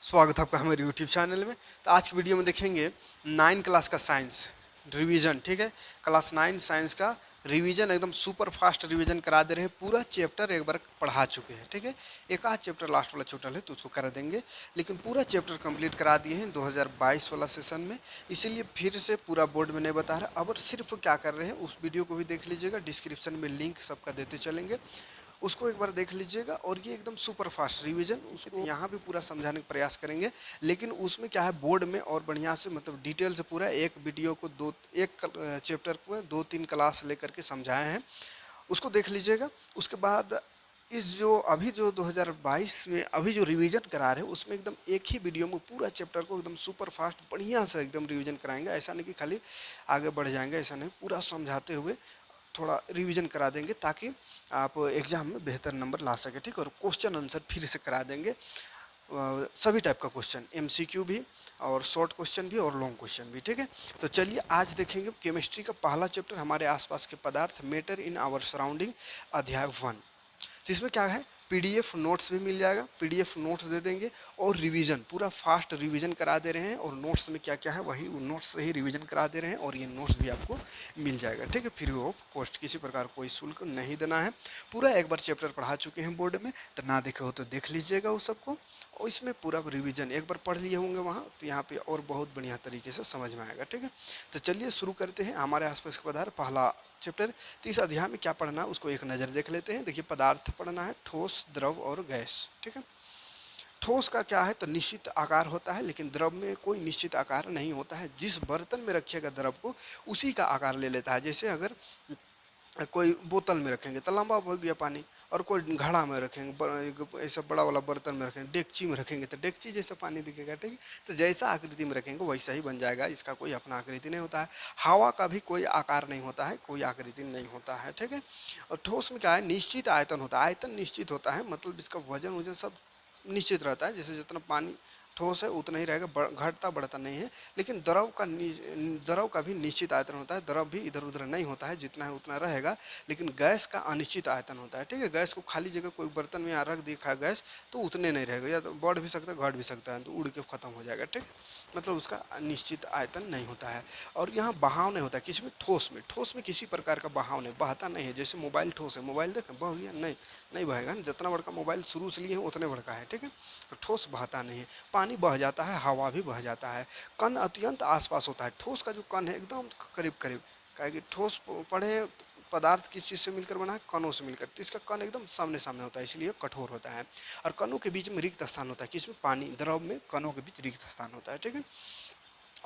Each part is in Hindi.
स्वागत है आपका हमारे यूट्यूब चैनल में। तो आज की वीडियो में देखेंगे 9 क्लास का साइंस रिवीजन। ठीक है, क्लास 9 साइंस का रिवीजन एकदम सुपर फास्ट रिवीजन करा दे रहे हैं। पूरा चैप्टर एक बार पढ़ा चुके हैं। ठीक है, एक आध चैप्टर लास्ट वाला छूटल है तो उसको करा देंगे, लेकिन पूरा चैप्टर कंप्लीट करा दिए हैं 2022 वाला सेशन में। इसीलिए फिर से पूरा बोर्ड में नहीं बता रहा। अब सिर्फ क्या कर रहे हैं उस वीडियो को भी देख लीजिएगा, डिस्क्रिप्शन में लिंक सबका देते चलेंगे, उसको एक बार देख लीजिएगा। और ये एकदम सुपर फास्ट रिवीजन, उसको यहाँ भी पूरा समझाने का प्रयास करेंगे, लेकिन उसमें क्या है बोर्ड में और बढ़िया से मतलब डिटेल से पूरा एक वीडियो को एक चैप्टर को 2-3 क्लास लेकर के समझाए हैं, उसको देख लीजिएगा। उसके बाद इस जो 2022 में अभी जो रिवीजन करा रहे हैं उसमें एकदम एक ही वीडियो में पूरा चैप्टर को एकदम सुपर फास्ट बढ़िया से एकदम रिवीजन कराएंगे। ऐसा नहीं कि खाली आगे बढ़ जाएंगे, ऐसा नहीं, पूरा समझाते हुए थोड़ा रिवीजन करा देंगे ताकि आप एग्ज़ाम में बेहतर नंबर ला सके। ठीक है, और क्वेश्चन आंसर फिर से करा देंगे, सभी टाइप का क्वेश्चन, एमसीक्यू भी और शॉर्ट क्वेश्चन भी और लॉन्ग क्वेश्चन भी। ठीक है, तो चलिए आज देखेंगे केमिस्ट्री का पहला चैप्टर हमारे आसपास के पदार्थ, मैटर इन आवर सराउंडिंग, अध्याय 1। तो इसमें क्या है, पीडीएफ नोट्स भी मिल जाएगा, पीडीएफ नोट्स दे देंगे और रिवीजन पूरा फास्ट रिवीजन करा दे रहे हैं। और नोट्स में क्या क्या है वही उन नोट्स से ही रिवीजन करा दे रहे हैं, और ये नोट्स भी आपको मिल जाएगा। ठीक है, फ्री ऑफ कॉस्ट, किसी प्रकार कोई शुल्क नहीं देना है। पूरा एक बार चैप्टर पढ़ा चुके हैं बोर्ड में, तो ना देखे हो तो देख लीजिएगा उस सबको। और इसमें पूरा रिवीजन एक बार पढ़ लिए होंगे वहाँ, तो यहाँ पे और बहुत बढ़िया तरीके से समझ में आएगा। ठीक है, तो चलिए शुरू करते हैं हमारे आसपास के पदार्थ पहला चैप्टर। तो इस अध्याय में क्या पढ़ना है उसको एक नज़र देख लेते हैं। देखिए, पदार्थ पढ़ना है, ठोस, द्रव और गैस। ठीक है, ठोस का क्या है तो निश्चित आकार होता है, लेकिन द्रव में कोई निश्चित आकार नहीं होता है। जिस बर्तन में रखिएगा द्रव को उसी का आकार ले लेता है। जैसे अगर कोई बोतल में रखेंगे तो लंबा हो गया पानी, और कोई घड़ा में रखेंगे, ऐसा बड़ा वाला बर्तन में रखेंगे, डेगची में रखेंगे तो डेगची जैसा पानी दिखेगा। ठीक है, तो जैसा आकृति में रखेंगे वैसा ही बन जाएगा, इसका कोई अपना आकृति नहीं होता है। हवा का भी कोई आकार नहीं होता है, कोई आकृति नहीं होता है। ठीक है, और ठोस में क्या है, निश्चित आयतन होता है, आयतन निश्चित होता है, मतलब इसका वजन सब निश्चित रहता है। जैसे जितना पानी ठोस है उतना ही रहेगा, घटता बढ़ता नहीं है। लेकिन द्रव का भी निश्चित आयतन होता है, द्रव भी इधर उधर नहीं होता है, जितना है उतना रहेगा। लेकिन गैस का अनिश्चित आयतन होता है। ठीक है, गैस को खाली जगह कोई बर्तन में रख दिखा गैस तो उतने नहीं रहेगा, या तो बढ़ भी सकता है घट भी सकता है, तो उड़ के ख़त्म हो जाएगा। ठीक, मतलब उसका निश्चित आयतन नहीं होता है। और यहाँ बहाव नहीं होता है किसी में, ठोस में किसी प्रकार का बहाव नहीं, बहता नहीं है। जैसे मोबाइल ठोस है, मोबाइल देखें बह गया, नहीं बहेगा ना, जितना बड़का मोबाइल शुरू से लिए हैं उतने बड़का है। ठीक है, तो ठोस बहता नहीं है। पानी बह जाता है, हवा भी बह जाता है। कण अत्यंत आसपास होता है, ठोस का जो कण है एकदम करीब करीब, क्या कि ठोस पढ़े पदार्थ किस चीज़ से मिलकर बना है, कणों से मिलकर, तो इसका कण एकदम सामने सामने होता है, इसलिए कठोर होता है। और कणों के बीच में रिक्त स्थान होता है, किसमें, पानी, द्रव में कणों के बीच रिक्त स्थान होता है। ठीक है,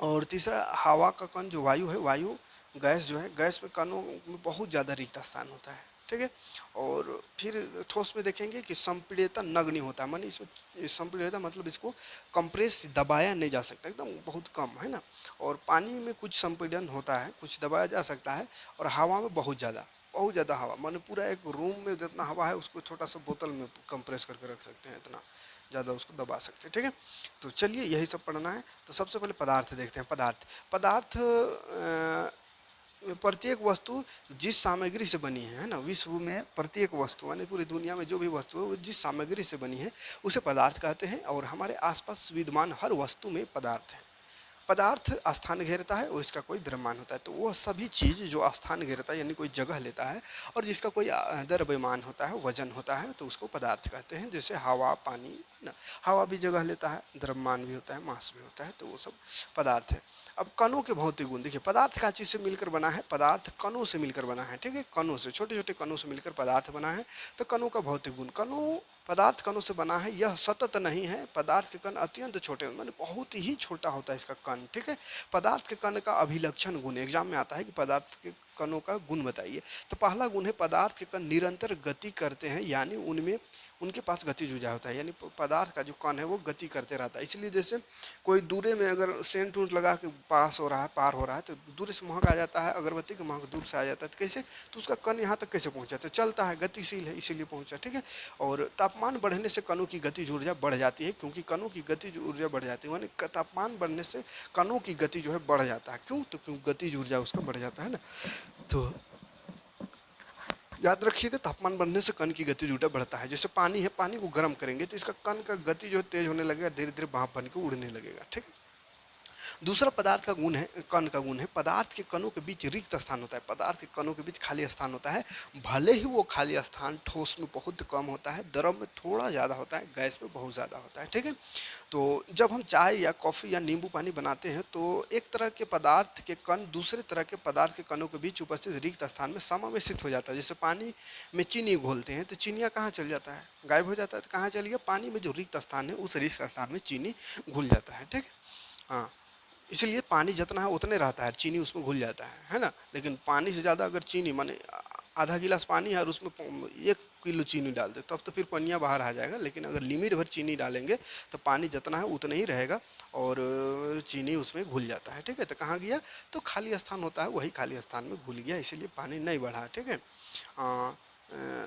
और तीसरा हवा का कण जो वायु है, वायु गैस जो है, गैस में कणों में बहुत ज़्यादा रिक्त स्थान होता है। ठीक है, और फिर ठोस में देखेंगे कि संपीड़ितता नगण्य होता है, मानी इसमें संपीड़ितता मतलब इसको कंप्रेस दबाया नहीं जा सकता, एकदम बहुत कम है ना। और पानी में कुछ संपीड़न होता है, कुछ दबाया जा सकता है। और हवा में बहुत ज़्यादा हवा, माने पूरा एक रूम में जितना हवा है उसको छोटा सा बोतल में कंप्रेस करके रख सकते हैं, इतना ज़्यादा उसको दबा सकते हैं। ठीक है, तो चलिए यही सब पढ़ना है। तो सबसे पहले पदार्थ देखते हैं। पदार्थ प्रत्येक वस्तु जिस सामग्री से बनी है ना, विश्व में प्रत्येक वस्तु यानी पूरी दुनिया में जो भी वस्तु है वो जिस सामग्री से बनी है उसे पदार्थ कहते हैं। और हमारे आसपास विद्यमान हर वस्तु में पदार्थ है। पदार्थ स्थान घेरता है और इसका कोई द्रव्यमान होता है। तो वह सभी चीज़ जो स्थान घेरता है यानी कोई जगह लेता है और जिसका कोई द्रव्यमान होता है, वजन होता है, तो उसको पदार्थ कहते हैं। जैसे हवा, पानी ना, हवा भी जगह लेता है, द्रव्यमान भी होता है, मास भी होता है, तो वो सब पदार्थ है। अब कणों के भौतिक गुण देखिए, पदार्थ का चीज़ से मिलकर बना है, पदार्थ कणों से मिलकर बना है। ठीक है, कणों से, छोटे छोटे कणों से मिलकर पदार्थ बना है। तो कणों का भौतिक गुण, पदार्थ कणों से बना है, यह सतत नहीं है। पदार्थ के कण अत्यंत छोटे, माने बहुत ही छोटा होता है इसका कण। ठीक है, पदार्थ के कण का अभिलक्षण गुण, एग्जाम में आता है कि पदार्थ के कणों का गुण बताइए। तो पहला गुण है पदार्थ के कण निरंतर गति करते हैं, यानी उनमें उनके पास गतिज ऊर्जा होता है, यानी पदार्थ का जो कण है वो गति करते रहता है। इसलिए जैसे कोई दूरे में अगर सेंट उंट लगा के पास हो रहा है, पार हो रहा है, तो दूर से महक आ जाता है, अगरबत्ती का महक दूर से आ जाता है, तो कैसे, तो उसका कण यहाँ तक कैसे पहुँचा, तो चलता है, गतिशील है, इसीलिए पहुँचा। ठीक है, और तापमान बढ़ने से कणों की गतिज ऊर्जा बढ़ जाती है, क्योंकि कणों की गतिज ऊर्जा बढ़ जाती है, यानी तापमान बढ़ने से कणों की गति जो है बढ़ जाता है। क्यों, तो क्यों गतिज ऊर्जा उसका बढ़ जाता है ना। तो याद रखिएगा, तापमान बढ़ने से कण की गति ऊर्जा बढ़ता है। जैसे पानी है, पानी को गर्म करेंगे तो इसका कण का गति जो है तेज होने लगेगा, धीरे धीरे भाप बन के उड़ने लगेगा, ठीक है। दूसरा पदार्थ का गुण है, कण का गुण है, पदार्थ के कणों के बीच रिक्त स्थान होता है। पदार्थ के कणों के बीच खाली स्थान होता है, भले ही वो खाली स्थान ठोस में बहुत कम होता है, द्रव में थोड़ा ज़्यादा होता है, गैस में बहुत ज़्यादा होता है, ठीक है। तो जब हम चाय या कॉफ़ी या नींबू पानी बनाते हैं तो एक तरह के पदार्थ के कण दूसरे तरह के पदार्थ के कणों के बीच उपस्थित रिक्त स्थान में समावेशित हो जाता है। जैसे पानी में चीनी घोलते हैं तो चीनिया कहाँ चल जाता है, गायब हो जाता है। तो कहाँ चल गया, पानी में जो रिक्त स्थान है उस रिक्त स्थान में चीनी घुल जाता है, ठीक है। हाँ, इसलिए पानी जितना है उतने रहता है, चीनी उसमें घुल जाता है ना। लेकिन पानी से ज़्यादा अगर चीनी, माने आधा गिलास पानी है और उसमें 1 किलो चीनी डाल दे तब तो फिर पनिया बाहर आ जाएगा। लेकिन अगर लिमिट भर चीनी डालेंगे तो पानी जितना है उतना ही रहेगा और चीनी उसमें घुल जाता है, ठीक है। तो कहाँ गया, तो खाली स्थान होता है, वही खाली स्थान में घुल गया, इसीलिए पानी नहीं बढ़ा, ठीक है।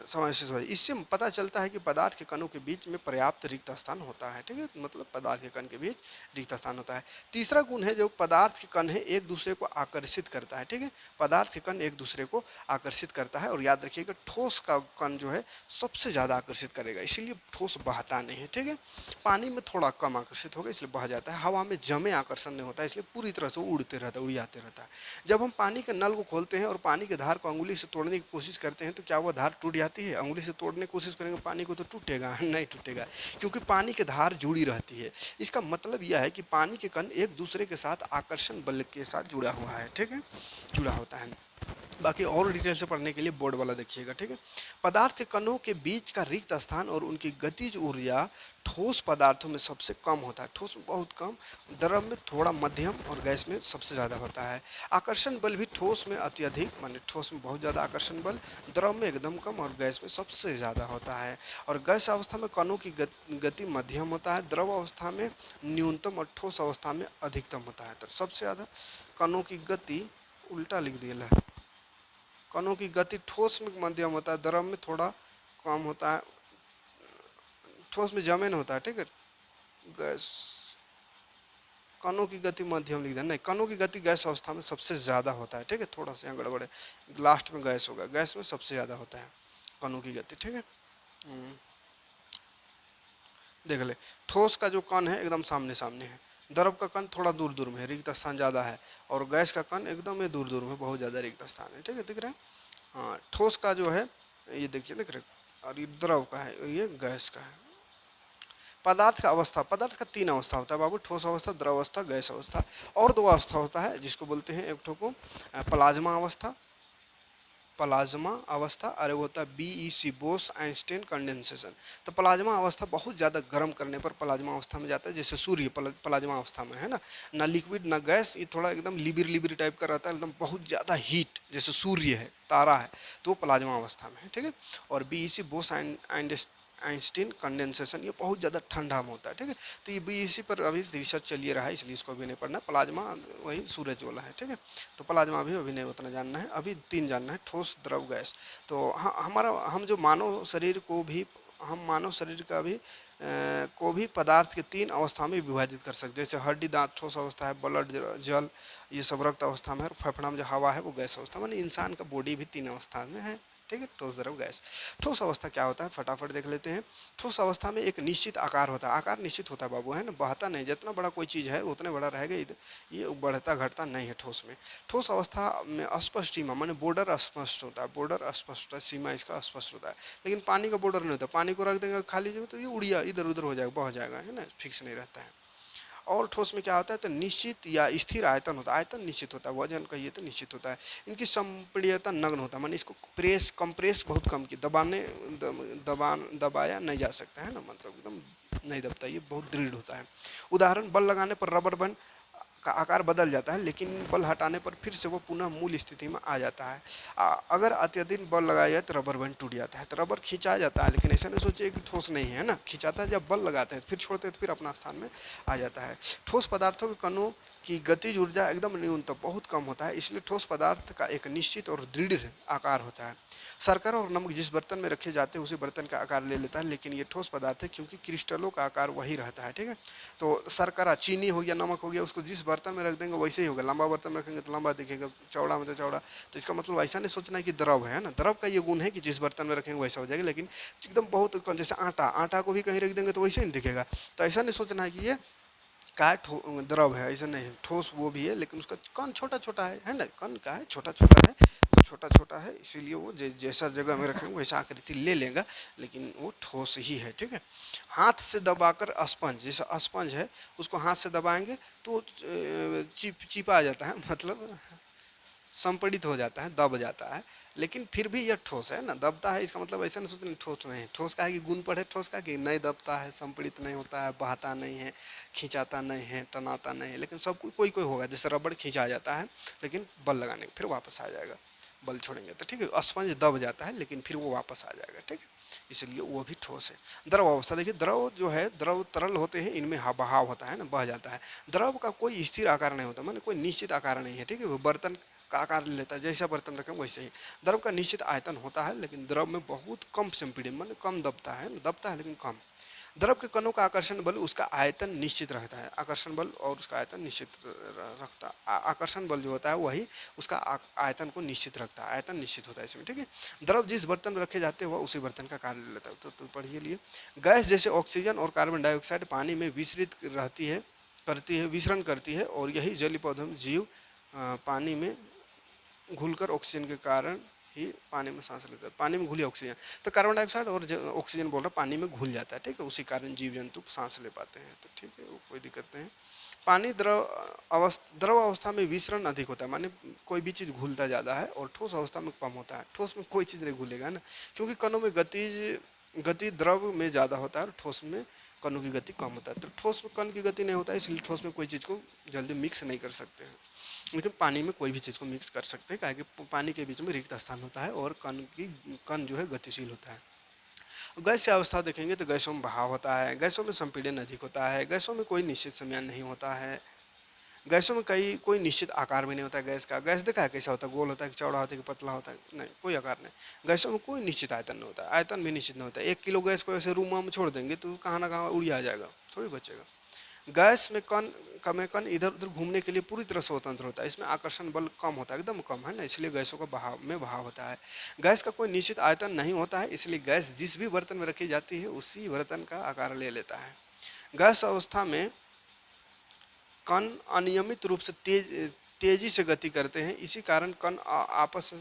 समावेशित हो। इससे पता चलता है कि पदार्थ के कणों के बीच में पर्याप्त रिक्त स्थान होता है, ठीक है। मतलब पदार्थ के कण के बीच रिक्त स्थान होता है। तीसरा गुण है, जो पदार्थ के कण है एक दूसरे को आकर्षित करता है, ठीक है। पदार्थ के कण एक दूसरे को आकर्षित करता है। और याद रखिएगा, ठोस का कण जो है सबसे ज़्यादा आकर्षित करेगा, इसीलिए ठोस बहता नहीं है, ठीक है। पानी में थोड़ा कम आकर्षित होगा इसलिए बह जाता है। हवा में जमे आकर्षण नहीं होता है, इसलिए पूरी तरह से उड़ते रहता है, उड़ाते रहता है। जब हम पानी के नल को खोलते हैं और पानी के धार को अंगुली से तोड़ने की कोशिश करते हैं तो क्या वह धार टूट जाती है? अंगुली से तोड़ने की कोशिश करेंगे पानी को तो टूटेगा नहीं, टूटेगा, क्योंकि पानी के धार जुड़ी रहती है। इसका मतलब यह है कि पानी के कण एक दूसरे के साथ आकर्षण बल के साथ जुड़ा हुआ है, ठीक है, जुड़ा होता है। बाकी और डिटेल से पढ़ने के लिए बोर्ड वाला देखिएगा, ठीक है। पदार्थ के कणों के बीच का रिक्त स्थान और उनकी गतिज ऊर्जा ठोस पदार्थों में सबसे कम होता है, ठोस में बहुत कम, द्रव में थोड़ा मध्यम और गैस में सबसे ज़्यादा होता है। आकर्षण बल भी ठोस में अत्यधिक, माने ठोस में बहुत ज़्यादा आकर्षण बल, द्रव में एकदम कम और गैस में सबसे ज़्यादा होता है। और गैस अवस्था में कणों की गति मध्यम होता है, द्रव अवस्था में न्यूनतम और ठोस अवस्था में अधिकतम होता है। तो सबसे ज़्यादा कणों की गति, उल्टा लिख दिया है, कणों की गति ठोस में मध्यम होता है, द्रव में थोड़ा कम होता है, ठोस में जमे नहीं होता है, ठीक है। गैस, कणों की गति मध्यम लिख देना, नहीं, कणों की गति गैस अवस्था में सबसे ज़्यादा होता है, ठीक है। थोड़ा सा यहाँ गड़बड़ है, लास्ट में गैस होगा, गैस में सबसे ज़्यादा होता है कणों की गति, ठीक है। देख ले, ठोस का जो कण है एकदम सामने सामने है, द्रव का कण थोड़ा दूर दूर में है, रिक्त स्थान ज़्यादा है, और गैस का कण एकदम ही दूर दूर में, बहुत ज़्यादा रिक्त स्थान है, ठीक है, दिख रहा है। हाँ, ठोस का जो है ये देखिए, दिख रहे, और ये द्रव का है और ये गैस का है। पदार्थ का अवस्था, पदार्थ का 3 अवस्था होता है बाबू, ठोस अवस्था, द्रव अवस्था, गैस अवस्था। और 2 अवस्था होता है जिसको बोलते हैं, एक ठो को प्लाज्मा अवस्था, प्लाज्मा अवस्था, और वो होता है BEC, बोस आइंस्टीन कंडेंसेशन। तो प्लाज्मा अवस्था बहुत ज़्यादा गर्म करने पर प्लाज्मा अवस्था में जाता है, जैसे सूर्य प्लाज्मा अवस्था में है ना लिक्विड ना गैस, ये थोड़ा एकदम लिबिर लिबिर टाइप का रहता है, एकदम बहुत ज़्यादा हीट, जैसे सूर्य है, तारा है, तो वो प्लाज्मा अवस्था में है, ठीक है। और BEC, बोस आइंस्टीन कंडेंसेशन, ये बहुत ज़्यादा ठंडा में होता है, ठीक है। तो ये BEC पर अभी रिसर्च चलिए रहा है, इसलिए इसको अभी नहीं पढ़ना। प्लाज्मा वही सूरज वाला है, ठीक है। तो प्लाज्मा भी अभी नहीं उतना जानना है, अभी 3 जानना है, ठोस, द्रव, गैस। तो हमारा हम जो मानव शरीर को भी, हम मानव शरीर का भी को भी पदार्थ के 3 अवस्था में विभाजित कर सकते हैं। जैसे हड्डी, दांत ठोस अवस्था है, ब्लड जल ये सब रक्त अवस्था में है, और फेफड़ा में जो हवा है वो गैस अवस्था में। इंसान का बॉडी भी 3 अवस्था में है, ठीक है, ठोस, द्रव, गैस। ठोस अवस्था क्या होता है, फटाफट देख लेते हैं। ठोस अवस्था में एक निश्चित आकार होता है, आकार निश्चित होता है बाबू, है ना, बहता नहीं, जितना बड़ा कोई चीज़ है उतने बड़ा रहेगा, ये बढ़ता घटता नहीं है ठोस में। ठोस अवस्था में अस्पष्ट सीमा, माने बॉर्डर अस्पष्ट होता है, बॉर्डर अस्पष्ट है, सीमा इसका अस्पष्ट होता है। लेकिन पानी का बॉर्डर नहीं होता, पानी को रख देंगे खाली जगह तो ये उड़िया इधर उधर हो जाएगा, बह जाएगा, है ना, फिक्स नहीं रहता है। और ठोस में क्या होता है, तो निश्चित या स्थिर आयतन होता है, आयतन निश्चित होता है, वजन कहिए तो निश्चित होता है। इनकी संपीड़ितता नग्न होता है, माने इसको कंप्रेस बहुत कम की, दबाया नहीं जा सकता है ना, मतलब एकदम नहीं दबता, ये बहुत दृढ़ होता है। उदाहरण, बल लगाने पर रबर बैंड का आकार बदल जाता है, लेकिन बल हटाने पर फिर से वो पुनः मूल स्थिति में आ जाता है। अगर अत्यधिक बल लगाया जाए तो रबर बैंड टूट जाता है। तो रबर खिंचा जाता है, लेकिन ऐसा नहीं सोचिए कि ठोस नहीं है ना, खिंचाता है, जब बल लगाते हैं फिर छोड़ते हैं तो फिर अपना स्थान में आ जाता है। ठोस पदार्थों के कणों की गतिज ऊर्जा एकदम न्यूनतम, बहुत कम होता है, इसलिए ठोस पदार्थ का एक निश्चित और दृढ़ आकार होता है। शर्करा और नमक जिस बर्तन में रखे जाते हैं उसी बर्तन का आकार ले लेता है, लेकिन ये ठोस पदार्थ है क्योंकि क्रिस्टलों का आकार वही रहता है। ठीक है, तो शर्करा, चीनी हो गया, नमक हो गया, उसको जिस बर्तन में रख देंगे वैसे ही होगा। लंबा बर्तन में रखेंगे तो लंबा दिखेगा, चौड़ा में तो चौड़ा। तो इसका मतलब ऐसा नहीं सोचना है कि द्रव है ना, द्रव का ये गुण है कि जिस बर्तन में रखेंगे वैसा हो जाएगा, लेकिन एकदम बहुत कम, जैसे आटा, आटा को भी कहीं रख देंगे तो वैसे ही दिखेगा। तो ऐसा नहीं सोचना है कि ये का द्रव है, ऐसा नहीं। ठोस वो भी है लेकिन उसका कण छोटा छोटा है ना, कण का है, छोटा छोटा है, तो छोटा छोटा है इसीलिए वो जैसा जगह में रखेंगे वैसा आकृति ले लेगा, लेकिन वो ठोस ही है। ठीक है, हाथ से दबाकर स्पंज, जैसा स्पंज है उसको हाथ से दबाएंगे तो चिपा जाता है, मतलब संपीड़ित हो जाता है, दब जाता है, लेकिन फिर भी यह ठोस है ना, दबता है। इसका मतलब ऐसा नहीं सोचना ठोस नहीं है। ठोस का है कि गुण पर है, ठोस का कि नहीं दबता है, संपीड़ित नहीं होता है, बहता नहीं है, खिंचाता नहीं है, टनाता नहीं है, लेकिन सब कोई कोई होगा, जैसे रबड़ खिंचा जाता है लेकिन बल लगाने फिर वापस आ जाएगा, बल छोड़ेंगे तो। ठीक है, स्पंज दब जाता है लेकिन फिर वो वापस आ जाएगा। ठीक है, इसलिए वो भी ठोस है। द्रव अवस्था देखिए, द्रव जो है, द्रव तरल होते हैं, इनमें बहाव होता है ना, बह जाता है। द्रव का कोई स्थिर आकार नहीं होता, माने कोई निश्चित आकार नहीं है। ठीक है, वो बर्तन का आकार ले लेता है, जैसा बर्तन रखें वैसे ही। द्रव का निश्चित आयतन होता है, लेकिन द्रव में बहुत कम संपीड़न, माने कम दबता है, दबता है लेकिन कम। द्रव के कणों का आकर्षण बल उसका आयतन निश्चित रहता है, आकर्षण बल और उसका आयतन निश्चित रखता। आकर्षण बल जो होता है वही उसका आयतन को निश्चित रखता है, आयतन निश्चित होता है इसमें। ठीक है, द्रव जिस बर्तन में रखे जाते हैं वह उसी बर्तन का कार्य ले लेता है। तो पढ़िए लिए, गैस जैसे ऑक्सीजन और कार्बन डाइऑक्साइड पानी में विसरित रहती है, करती है, विसरण करती है, और यही जलीय पौधों में जीव पानी में घुलकर ऑक्सीजन के कारण ही पानी में सांस लेता है। पानी में घुली ऑक्सीजन, तो कार्बन डाइऑक्साइड और ऑक्सीजन बोल रहा है पानी में घुल जाता है। ठीक है, उसी कारण जीव जंतु सांस ले पाते हैं। तो ठीक है, वो कोई दिक्कत नहीं। पानी द्रव अवस्था में विसरण अधिक होता है, माने कोई भी चीज़ घुलता ज़्यादा है, और ठोस अवस्था में कम होता है। ठोस में कोई चीज़ नहीं घुलेगा ना, क्योंकि कणों में गति द्रव में ज़्यादा होता है और ठोस में कणों की गति कम होता है। तो ठोस में कण की गति नहीं होता है, इसलिए ठोस में कोई चीज़ को जल्दी मिक्स नहीं कर सकते हैं, लेकिन पानी में कोई भी चीज़ को मिक्स कर सकते हैं, क्योंकि पानी के बीच में रिक्त स्थान होता है और कण जो है गतिशील होता है। गैस की अवस्था देखेंगे तो गैसों में बहाव होता है, गैसों में संपीड़न अधिक होता है, गैसों में कोई निश्चित समय नहीं होता है, गैसों में कोई निश्चित आकार भी नहीं होता है। गैस का, गैस देखा है कैसा होता है, गोल होता है कि चौड़ा होता है कि पतला होता है, नहीं, कोई आकार नहीं। गैसों में कोई निश्चित आयतन नहीं होता है, आयतन भी निश्चित नहीं होता है। 1 किलो गैस को ऐसे रूम में छोड़ देंगे तो कहाँ ना कहाँ उड़ आ जाएगा, थोड़ी बचेगा। गैस में कण इधर उधर घूमने के लिए पूरी तरह स्वतंत्र होता है, इसमें आकर्षण बल कम होता है, एकदम कम है ना, इसलिए गैसों का बहाव होता है। गैस का कोई निश्चित आयतन नहीं होता है, इसलिए गैस जिस भी बर्तन में रखी जाती है उसी बर्तन का आकार ले लेता है। गैस अवस्था में कण अनियमित रूप से तेजी से गति करते हैं, इसी कारण कण आपस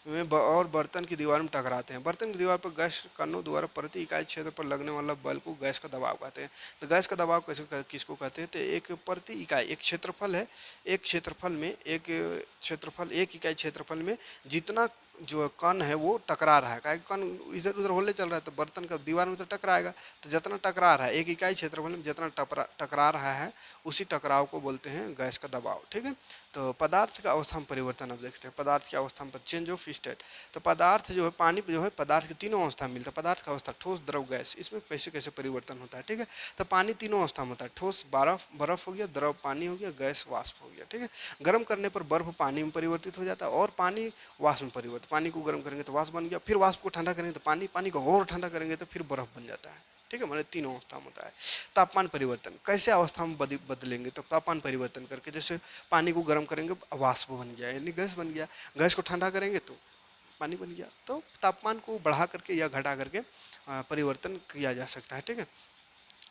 में और बर्तन की दीवार में टकराते हैं। बर्तन की दीवार पर गैस कणों द्वारा प्रति इकाई क्षेत्र पर लगने वाला बल को गैस का दबाव कहते हैं। तो गैस का दबाव किसको कहते हैं, तो एक प्रति इकाई, एक क्षेत्रफल है, एक इकाई क्षेत्रफल में जितना जो कण है वो टकरा रहा है, कण इधर उधर होने चल रहा है तो बर्तन का दीवार में तो टकराएगा, तो जितना टकरा रहा है एक इकाई क्षेत्रफल में जितना टकरा रहा है उसी टकराव को बोलते हैं गैस का दबाव। ठीक है, तो पदार्थ का अवस्था में परिवर्तन अब देखते हैं। पदार्थ की अवस्था में चेंज ऑफ स्टेट, तो पदार्थ जो है, पानी जो है पदार्थ की तीनों अवस्था में मिलता है। पदार्थ का अवस्था ठोस, द्रव, गैस, इसमें कैसे कैसे परिवर्तन होता है। ठीक है, तो पानी तीनों अवस्था में होता है, ठोस बर्फ हो गया, द्रव पानी हो गया, गैस वाष्प हो गया। ठीक है, गर्म करने पर बर्फ पानी में परिवर्तित हो जाता है और पानी वाष्प में परिवर्तित, पानी को गर्म करेंगे तो वाष्प बन गया, फिर वाष्प को ठंडा करेंगे तो पानी को और ठंडा करेंगे तो फिर बर्फ बन जाता है। ठीक है, मैंने तीनों अवस्था में होता है। तापमान परिवर्तन कैसे अवस्था में बदलेंगे, तो तापमान परिवर्तन करके, जैसे पानी को गर्म करेंगे वाष्प बन गया यानी गैस बन गया, गैस को ठंडा करेंगे तो पानी बन गया। तो तापमान को बढ़ा करके या घटा करके परिवर्तन किया जा सकता है। ठीक है,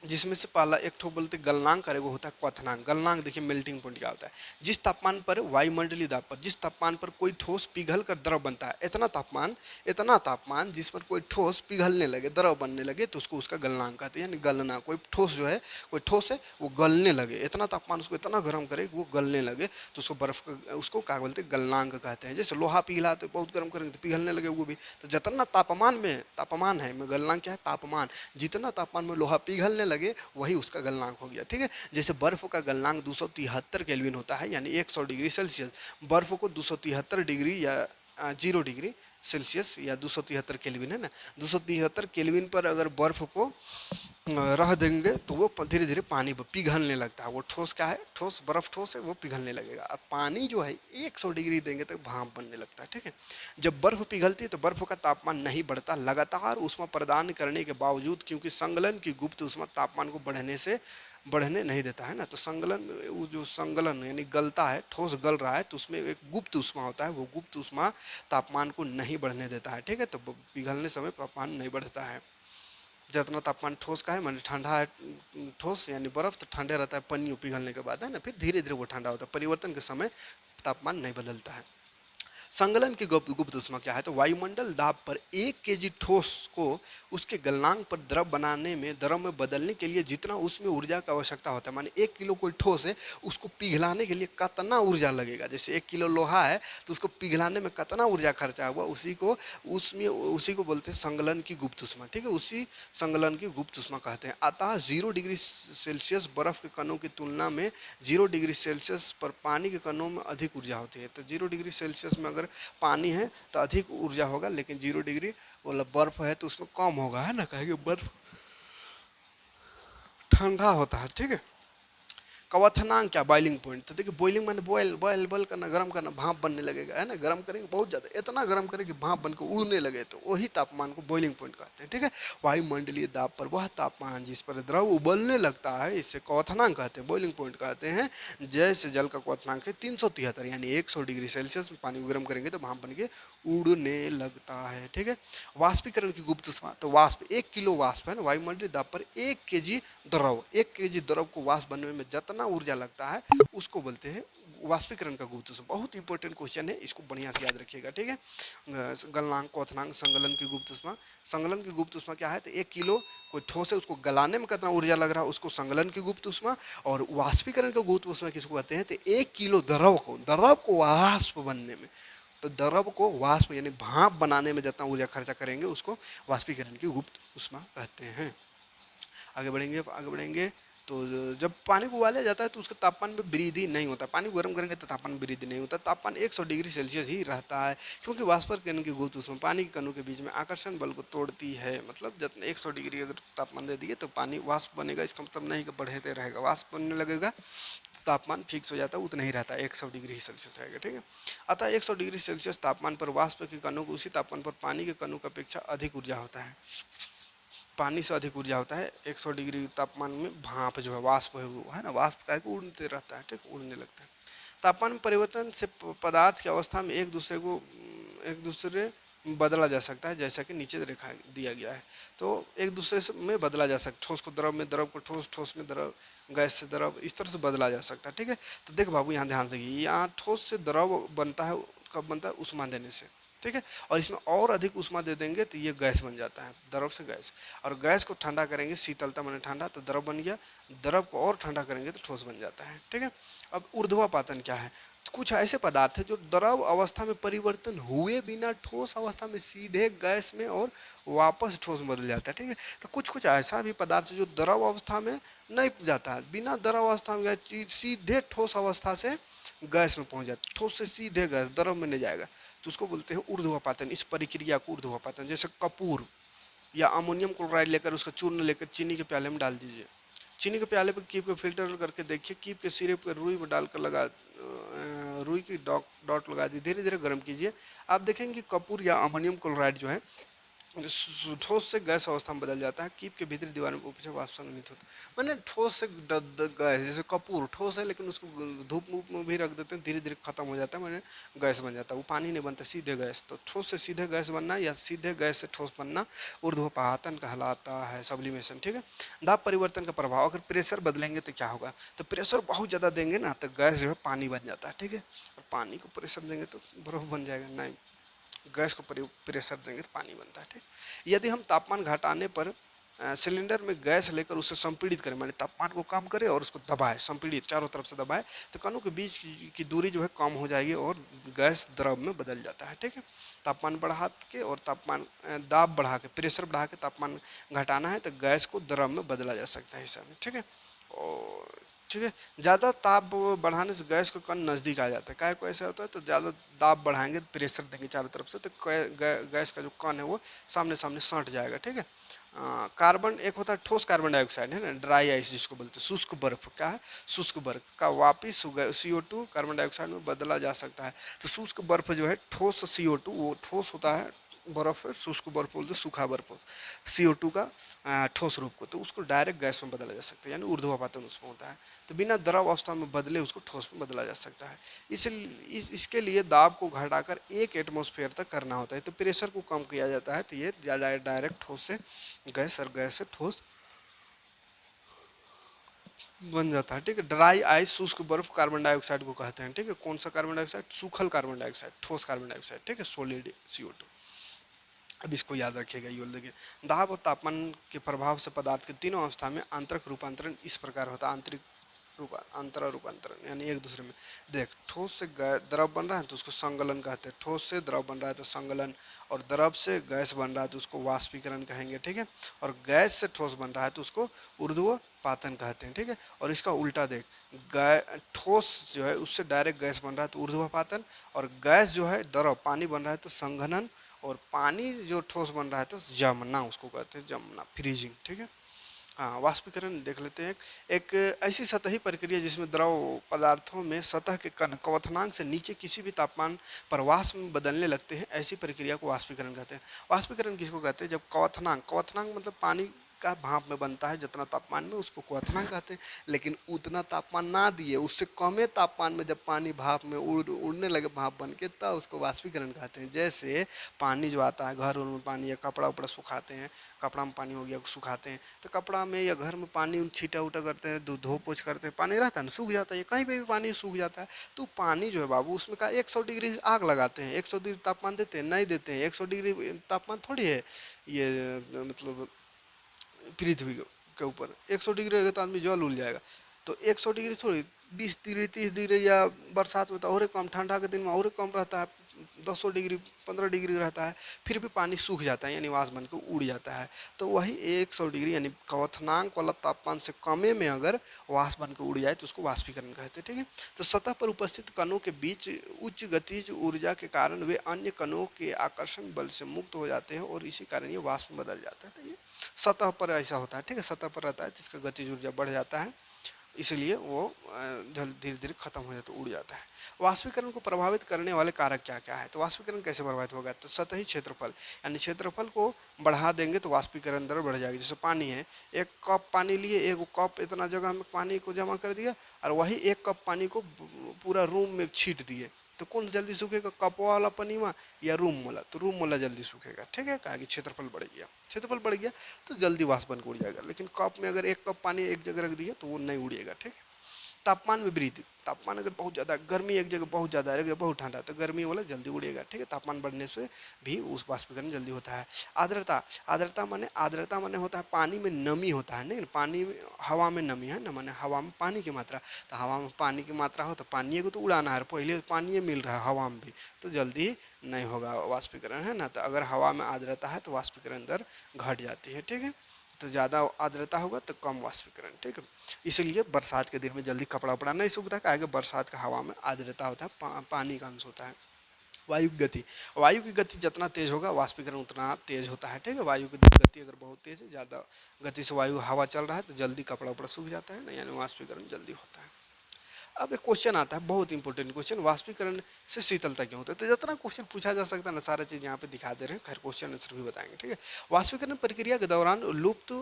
जिसमें से पहला एक ठो बोलते गलनांक, और वो होता है क्वथनांक। गलनांक देखिए मेल्टिंग पॉइंट क्या होता है, जिस तापमान पर वायुमंडलीय दाब पर, जिस तापमान पर कोई ठोस पिघल कर द्रव बनता है, इतना तापमान जिस पर कोई ठोस पिघलने लगे, द्रव बनने लगे, तो उसको उसका गलनांक कहते हैं। यानी गलना, कोई ठोस जो है, कोई ठोस है वो गलने लगे, इतना तापमान उसको इतना गर्म करे वो गलने लगे, तो उसको बर्फ का, उसको क्या बोलते हैं, गलनांक कहते हैं। जैसे लोहा पिघला तो बहुत गर्म करेंगे तो पिघलने लगे वो भी, तो जितना तापमान है, गलनांक क्या है, तापमान, जितना तापमान में लोहा पिघलने लगे वही उसका गलनांक हो गया। ठीक है, जैसे बर्फ का गलनांक 273 केल्विन होता है, यानी 100 डिग्री सेल्सियस। बर्फ को 273 डिग्री या 0 डिग्री सेल्सियस या 273 केल्विन है ना, 273 केल्विन पर अगर बर्फ को रह देंगे तो वो धीरे धीरे पानी पिघलने लगता है। वो ठोस क्या है, ठोस बर्फ ठोस है, वो पिघलने लगेगा। और पानी जो है 100 डिग्री देंगे तो भाप बनने लगता है, ठीक है। जब बर्फ पिघलती है तो बर्फ का तापमान नहीं बढ़ता, लगातार ऊष्मा प्रदान करने के बावजूद, क्योंकि संगलन की गुप्त ऊष्मा तापमान को बढ़ने नहीं देता है ना। तो संगलन, वो जो संगलन यानी गलता है, ठोस गल रहा है, तो उसमें एक गुप्त ऊष्मा होता है, वो गुप्त ऊष्मा तापमान को नहीं बढ़ने देता है, ठीक है। तो पिघलने समय तापमान नहीं बढ़ता है। जितना तापमान ठोस का है माने ठंडा है, ठोस यानी बर्फ तो ठंडे रहता है पन्नी पिघलने के बाद, है ना। फिर धीरे धीरे वो ठंडा होता है, परिवर्तन के समय तापमान नहीं बदलता है। संगलन की गुप्त ऊष्मा क्या है, तो वायुमंडल दाब पर 1 केजी ठोस को उसके गलनांक पर द्रव बनाने में, द्रव में बदलने के लिए जितना उसमें ऊर्जा की आवश्यकता होता है, माने 1 किलो कोई ठोस है, उसको पिघलाने के लिए कितना ऊर्जा लगेगा। जैसे 1 किलो लोहा है तो उसको पिघलाने में कितना ऊर्जा खर्चा हुआ, उसी को बोलते हैं संगलन की गुप्त ऊष्मा, ठीक है। उसी संगलन की गुप्त ऊष्मा कहते हैं। अतः 0 डिग्री सेल्सियस बर्फ के कणों की तुलना में 0 डिग्री सेल्सियस पर पानी के कणों में अधिक ऊर्जा होती है। तो 0 डिग्री सेल्सियस में अगर पानी है तो अधिक ऊर्जा होगा, लेकिन 0 डिग्री मतलब बर्फ है तो उसमें कम होगा, है ना, कहेंगे बर्फ ठंडा होता है, ठीक है। क्वथनांक क्या, बॉइलिंग पॉइंट। तो देखिए बॉइलिंग मैंने बॉयल करना, गर्म करना, भाप बनने लगेगा, है ना। गर्म करेंगे बहुत ज़्यादा, इतना गर्म करेंगे भाप बन के उड़ने लगे, तो वही तापमान को बॉइलिंग पॉइंट कहते हैं, ठीक है। वायुमंडलीय दाब पर वह तापमान जिस पर द्रव उबलने लगता है, इससे क्वथनांक कहते हैं, बॉइलिंग पॉइंट कहते हैं। जैसे जल का क्वथनांक है 373, यानी 100 डिग्री सेल्सियस में पानी को गर्म करेंगे तो भाप बन के उड़ने लगता है, ठीक है। वाष्पीकरण की गुप्त ऊष्मा, तो वाष्प 1 किलो वाष्प है ना, वायुमंडलीय दाब पर 1 केजी द्रव, 1 केजी द्रव को वाष्प बनने में जितना ऊर्जा लगता है उसको बोलते हैं वाष्पीकरण का गुप्त ऊष्मा। बहुत इंपॉर्टेंट क्वेश्चन है, इसको बढ़िया से याद रखिएगा, ठीक है। गलनांक, क्वथनांक, संगलन की गुप्त ऊष्मा। संगलन की गुप्त ऊष्मा क्या है, तो 1 किलो कोई ठोस है, उसको गलाने में कितना ऊर्जा लग रहा है, उसको संगलन की गुप्त ऊष्मा। और वाष्पीकरण का गुप्त ऊष्मा किसको कहते हैं, तो 1 किलो द्रव को वाष्प बनने में, तो द्रव को वाष्प यानी भाप बनाने में जितना ऊर्जा खर्चा करेंगे उसको वाष्पीकरण की गुप्त ऊष्मा कहते हैं। आगे बढ़ेंगे। तो जब पानी को उबाला जाता है तो उसके तापमान में वृद्धि नहीं होता। पानी को गर्म करेंगे तो तापमान में वृद्धि नहीं होता, तापमान 100 डिग्री सेल्सियस ही रहता है, क्योंकि वाष्पीकरण की गुप्त ऊष्मा पानी के कणों के बीच में आकर्षण बल को तोड़ती है। मतलब जितना 100 डिग्री अगर तापमान दे दिए तो पानी वाष्प बनेगा, इसका मतलब नहीं कि बढ़ते रहेगा, वाष्प बनने लगेगा तो तापमान फिक्स हो जाता है, उतना ही रहता है, 100 डिग्री सेल्सियस रहेगा, ठीक है। अतः 100 डिग्री सेल्सियस तापमान पर वाष्प के कणों को उसी तापमान पर पानी के कणों की अपेक्षा अधिक ऊर्जा होता है, पानी से अधिक ऊर्जा होता है। 100 डिग्री तापमान में भाप जो है, वाष्प है, वो है ना, वाष्प का उड़ते रहता है, ठीक, उड़ने लगता है। तापमान में परिवर्तन से पदार्थ की अवस्था में एक दूसरे बदला जा सकता है, जैसा कि नीचे रेखा दिया गया है। तो एक दूसरे से में बदला जा सकता है, ठोस को द्रव में, द्रव को ठोस, ठोस में द्रव, गैस से द्रव, इस तरह से बदला जा सकता है, ठीक है। तो देख बाबू यहाँ ध्यान देखिए, यहाँ ठोस से द्रव बनता है, कब बनता है, ऊष्मा देने से, ठीक है। और इसमें और अधिक ऊष्मा दे देंगे तो ये गैस बन जाता है, द्रव से गैस। और गैस को ठंडा करेंगे, शीतलता माने ठंडा, तो द्रव बन गया, द्रव को और ठंडा करेंगे तो ठोस बन जाता है, ठीक है। अब ऊर्ध्वापातन क्या है, तो कुछ ऐसे पदार्थ है जो द्रव अवस्था में परिवर्तन हुए बिना ठोस अवस्था में सीधे गैस में और वापस ठोस में बदल जाता है, ठीक है। तो कुछ ऐसा भी पदार्थ है जो द्रव अवस्था में नहीं जाता है, बिना द्रव अवस्था में गया सीधे ठोस अवस्था से गैस में पहुंच जाता है, ठोस से सीधे गैस, द्रव में नहीं जाएगा, तो उसको बोलते हैं ऊर्ध्वापातन। इस प्रक्रिया को ऊर्ध्वापातन, जैसे कपूर या अमोनियम क्लोराइड लेकर उसका चूर्ण लेकर चीनी के प्याले में डाल दीजिए, चीनी के प्याले पर कीप को फिल्टर करके देखिए, कीप के सिरे पर रुई में डालकर रुई की डॉट लगा दी, धीरे धीरे गर्म कीजिए, आप देखेंगे कि कपूर या अमोनियम क्लोराइड जो है ठोस से गैस अवस्था में बदल जाता है, कीप के भीतरी दीवार में ऊपर से वाष्प संघनित होता है। मैंने ठोस से गैस, जैसे कपूर ठोस है लेकिन उसको धूप में भी रख देते हैं, धीरे धीरे खत्म हो जाता है, मैंने गैस बन जाता है, वो पानी नहीं बनता, सीधे गैस। तो ठोस से सीधे गैस बनना या सीधे गैस से ठोस बनना ऊर्ध्वपातन कहलाता है, सब्लिमेशन, ठीक है। दाब परिवर्तन का प्रभाव, अगर प्रेशर बदलेंगे तो क्या होगा, तो प्रेशर बहुत ज़्यादा देंगे ना तो गैस जो है पानी बन जाता है, ठीक है। और पानी को प्रेशर देंगे तो बर्फ बन जाएगा, नहीं, गैस को प्रेशर देंगे तो पानी बनता है, ठीक। यदि हम तापमान घटाने पर सिलेंडर में गैस लेकर उसे संपीड़ित करें, माने तापमान को कम करें और उसको दबाए, संपीड़ित चारों तरफ से दबाए, तो कणों के बीच की दूरी जो है कम हो जाएगी और गैस द्रव में बदल जाता है, ठीक है। तापमान बढ़ा के और दाब बढ़ा के, प्रेशर बढ़ा के तापमान घटाना है तो गैस को द्रव में बदला जा सकता है, हिसाब में, ठीक है। और ठीक है। ज़्यादा ताप बढ़ाने से गैस का कण नज़दीक आ जाता है। काहे को ऐसा होता है, तो ज़्यादा दाब बढ़ाएंगे, प्रेशर देंगे चारों तरफ से, तो गैस का जो कण है वो सामने सामने सट जाएगा, ठीक है। कार्बन एक होता है ठोस कार्बन डाइऑक्साइड, है ना, ड्राई आइस जिसको बोलते हैं, शुष्क बर्फ। क्या है? शुष्क बर्फ का वापिस CO2 कार्बन डाइऑक्साइड में बदला जा सकता है। तो शुष्क बर्फ जो है ठोस CO2, वो ठोस होता है बर्फ है, शुष्क बर्फ बोलते हैं, सूखा बर्फ CO2 का ठोस रूप को, तो उसको डायरेक्ट गैस में बदला जा सकता है, यानी ऊर्ध्वापातन उसमें होता है। तो बिना द्रव अवस्था में बदले उसको ठोस में बदला जा सकता है। इसके लिए दाब को घटाकर 1 एटमॉस्फेयर तक करना होता है, तो प्रेशर को कम किया जाता है, तो ये डायरेक्ट ठोस से गैस और गैस से ठोस बन जाता है, ठीक है। ड्राई आइस शुष्क बर्फ कार्बन डाइऑक्साइड को कहते हैं, ठीक है। कौन सा कार्बन डाइऑक्साइड? सूखल कार्बन डाइऑक्साइड, ठोस कार्बन डाइऑक्साइड, ठीक है, सॉलिड CO2। अब इसको याद रखिएगा, ये देखिए, दाब और तापमान के प्रभाव से पदार्थ के तीनों अवस्था में आंतरिक रूपांतरण इस प्रकार होता है। आंतरिक अंतरा रूपांतरण यानी एक दूसरे में, देख, ठोस से द्रव बन रहा है तो उसको संगलन कहते हैं, ठोस से द्रव बन रहा है तो संगलन, और द्रव से गैस बन रहा है तो उसको वाष्पीकरण कहेंगे, ठीक है। और गैस से ठोस बन रहा है तो उसको ऊर्ध्वपातन कहते हैं, ठीक है। और इसका उल्टा देख, ठोस जो है उससे डायरेक्ट गैस बन रहा है तो ऊर्ध्वपातन, और गैस जो है द्रव पानी बन रहा है तो संघनन, और पानी जो ठोस बन रहा है तो जमना, उसको कहते हैं जमना, फ्रीजिंग, ठीक है। हाँ, वाष्पीकरण देख लेते हैं। एक ऐसी सतही प्रक्रिया जिसमें द्रव पदार्थों में सतह के कण क्वथनांक से नीचे किसी भी तापमान पर वाष्प में बदलने लगते हैं, ऐसी प्रक्रिया को वाष्पीकरण कहते हैं। वाष्पीकरण किसको कहते हैं? जब क्वथनांक मतलब पानी का भाप में बनता है जितना तापमान में, उसको क्वथनांक कहते हैं। लेकिन उतना तापमान ना दिए, उससे कमे तापमान में जब पानी भाप में उड़ने लगे भाप बन के, तब उसको वाष्पीकरण कहते हैं। जैसे पानी जो आता है घर में, पानी या कपड़ा उपड़ा सुखाते हैं, कपड़ा में पानी हो गया सुखाते हैं, तो कपड़ा में या घर में पानी छीटा उटा करते हैं, धो पोछ करते हैं, पानी रहता है ना, सूख जाता है, कहीं पे भी पानी सूख जाता है। तो पानी जो है बाबू, उसमें का 100 डिग्री आग लगाते हैं, 100 डिग्री तापमान देते हैं? नहीं देते हैं। 100 डिग्री तापमान थोड़ी है ये, मतलब पृथ्वी के ऊपर 100 डिग्री रहेगा तो आदमी जल उल जाएगा। तो 100 डिग्री थोड़ी, 20 डिग्री 30 डिग्री, या बरसात में तो और कम, ठंडा के दिन में और कम रहता है, 200 डिग्री 15 डिग्री रहता है, फिर भी पानी सूख जाता है, यानी वाष्प बन के उड़ जाता है। तो वही 100 डिग्री यानी क्वथनांक वाला तापमान से कमे में अगर वाष्प बन के उड़ जाए तो उसको वाष्पीकरण कहते हैं, ठीक है। तो सतह पर उपस्थित कणों के बीच उच्च गतिज ऊर्जा के कारण वे अन्य कणों के आकर्षण बल से मुक्त हो जाते हैं, और इसी कारण ये वाष्प में बदल जाता है। तो ये सतह पर ऐसा होता है, ठीक है, सतह पर रहता है जिसका गतिज ऊर्जा बढ़ जाता है, इसलिए वो धीरे धीरे खत्म हो जाता है, उड़ जाता है। वाष्पीकरण को प्रभावित करने वाले कारक क्या क्या है? तो वाष्पीकरण कैसे प्रभावित होगा? तो सतही क्षेत्रफल, यानी क्षेत्रफल को बढ़ा देंगे तो वाष्पीकरण दर बढ़ जाएगी। जैसे पानी है, 1 कप पानी लिए, 1 कप इतना जगह में पानी को जमा कर दिया, और वही 1 कप पानी को पूरा रूम में छीट दिए, तो कौन जल्दी सूखेगा? कप वाला पानी में या रूम वाला? तो रूम वाला जल्दी सूखेगा, ठीक है, कहा कि क्षेत्रफल बढ़ गया, क्षेत्रफल बढ़ गया तो जल्दी वाष्प बन के उड़ जाएगा। लेकिन कप में अगर 1 कप पानी एक जगह रख दिया तो वो नहीं उड़ेगा, ठीक है। तापमान में वृद्धि, तापमान अगर बहुत ज़्यादा, गर्मी एक जगह बहुत ज़्यादा है, एक जगह बहुत ठंडा है, तो गर्मी वाला जल्दी उड़ेगा, ठीक है। तापमान बढ़ने से भी उस वाष्पीकरण जल्दी होता है। आर्द्रता, आर्द्रता माने होता है पानी में नमी होता है, नहीं, पानी में, हवा में नमी है ना, माने हवा में पानी की मात्रा। तो हवा में पानी की मात्रा हो तो पानी को तो उड़ाना है, पहले पानी मिल रहा है हवा में भी, तो जल्दी नहीं होगा वाष्पीकरण, है ना। तो अगर हवा में आर्द्रता है तो वाष्पीकरण दर घट जाती है, ठीक है। तो ज़्यादा आर्द्रता होगा तो कम वाष्पीकरण, ठीक है। इसलिए बरसात के दिन में जल्दी कपड़ा उपड़ा नहीं सूखता, क्या है, बरसात का हवा में आर्द्रता होता है, पानी का अंश होता है। वायु की गति, वायु की गति जितना तेज होगा वाष्पीकरण उतना तेज होता है, ठीक है। वायु की गति अगर बहुत तेज है, ज़्यादा गति से वायु हवा चल रहा है तो जल्दी कपड़ा उपड़ा सूख जाता है ना, यानी वाष्पीकरण जल्दी होता है। अब एक क्वेश्चन आता है, बहुत इंपॉर्टेंट क्वेश्चन, वाष्पीकरण से शीतलता क्यों होता है? तो जितना क्वेश्चन पूछा जा सकता है ना, सारा चीज़ यहाँ पे दिखा दे रहे हैं, खैर क्वेश्चन आंसर भी बताएंगे, ठीक है। वाष्पीकरण प्रक्रिया के दौरान लुप्त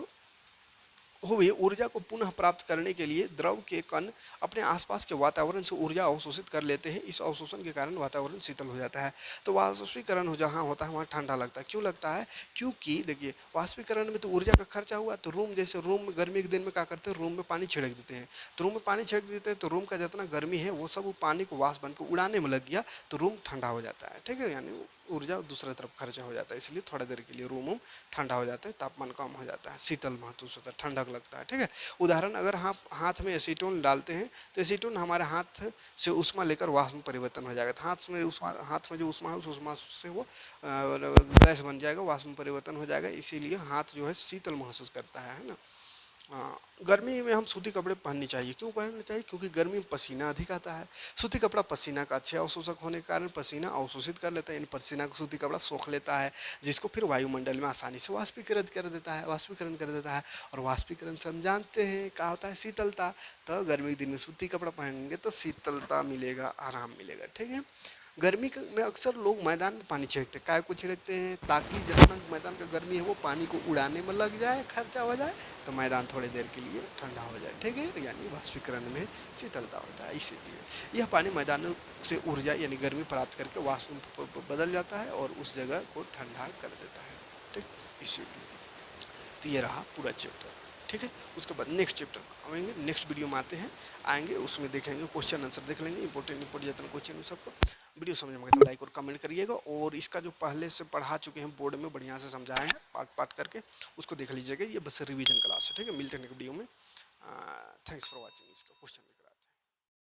हुई ऊर्जा को पुनः प्राप्त करने के लिए द्रव के कण अपने आसपास के वातावरण से ऊर्जा अवशोषित कर लेते हैं। इस अवशोषण के कारण वातावरण शीतल हो जाता है। तो वाष्पीकरण हो जहाँ होता है वहाँ ठंडा लगता है। क्यों लगता है? क्योंकि देखिए, वाष्पीकरण में तो ऊर्जा का खर्चा हुआ, तो रूम, जैसे रूम में गर्मी के दिन में क्या करते हैं, रूम में पानी छिड़क देते हैं, तो रूम में पानी छिड़क देते हैं तो रूम का जितना गर्मी है वो सब पानी को वाष्प बन के उड़ाने में लग गया, तो रूम ठंडा हो जाता है, ठीक है, यानी ऊर्जा दूसरी तरफ खर्चा हो जाता है, इसलिए थोड़ा देर के लिए रूम ठंडा हो जाता है, तापमान कम हो जाता है, शीतल महसूस होता है, ठंडक लगता है, ठीक है। उदाहरण, अगर हम हाथ में एसीटोन डालते हैं तो एसीटोन हमारे हाथ से उष्मा लेकर वाष्प में परिवर्तन हो जाएगा, तो हाथ में जो उष्मा है उस उष्मा से वो गैस बन जाएगा, वाष्प में परिवर्तन हो जाएगा, इसीलिए हाथ जो है शीतल महसूस करता है ना। हाँ, गर्मी में हम सूती कपड़े पहनने चाहिए। क्यों पहनने चाहिए? क्योंकि गर्मी में पसीना अधिक आता है। सूती कपड़ा पसीना का अच्छे अवशोषक होने के कारण पसीना अवशोषित कर लेता है, यानी पसीना को सूती कपड़ा सोख लेता है, जिसको फिर वायुमंडल में आसानी से वाष्पीकरण कर देता है, वाष्पीकरण कर देता है। और वाष्पीकरण से हम जानते हैं क्या होता है, शीतलता। तो गर्मी के दिन में सूती कपड़ा पहनेंगे तो शीतलता मिलेगा, आराम मिलेगा, ठीक है। में अक्सर लोग मैदान में पानी छिड़कते हैं। काय को छिड़कते हैं? ताकि जितना मैदान का गर्मी है वो पानी को उड़ाने में लग जाए, खर्चा हो जाए, तो मैदान थोड़ी देर के लिए ठंडा हो जाए, ठीक है। यानी वाष्पीकरण में शीतलता होता है, इसीलिए यह पानी मैदानों से ऊर्जा यानी गर्मी प्राप्त करके वाष्प में बदल जाता है और उस जगह को ठंडा कर देता है, ठीक। इसीलिए तो ये रहा पूरा चैप्टर, ठीक है। उसके बाद नेक्स्ट चैप्टर आएंगे, नेक्स्ट वीडियो में आएंगे उसमें देखेंगे, क्वेश्चन आंसर देख लेंगे, इंपॉर्टेंट जितना क्वेश्चन है सबको। वीडियो समझ में तो लाइक और कमेंट करिएगा, और इसका जो पहले से पढ़ा चुके हैं बोर्ड में बढ़िया से समझाए हैं पार्ट पार्ट करके, उसको देख लीजिएगा। ये बस रिवीजन क्लास है, ठीक है। मिलते हैं नेक्स्ट वीडियो में। Thanks for watching. इसका क्वेश्चन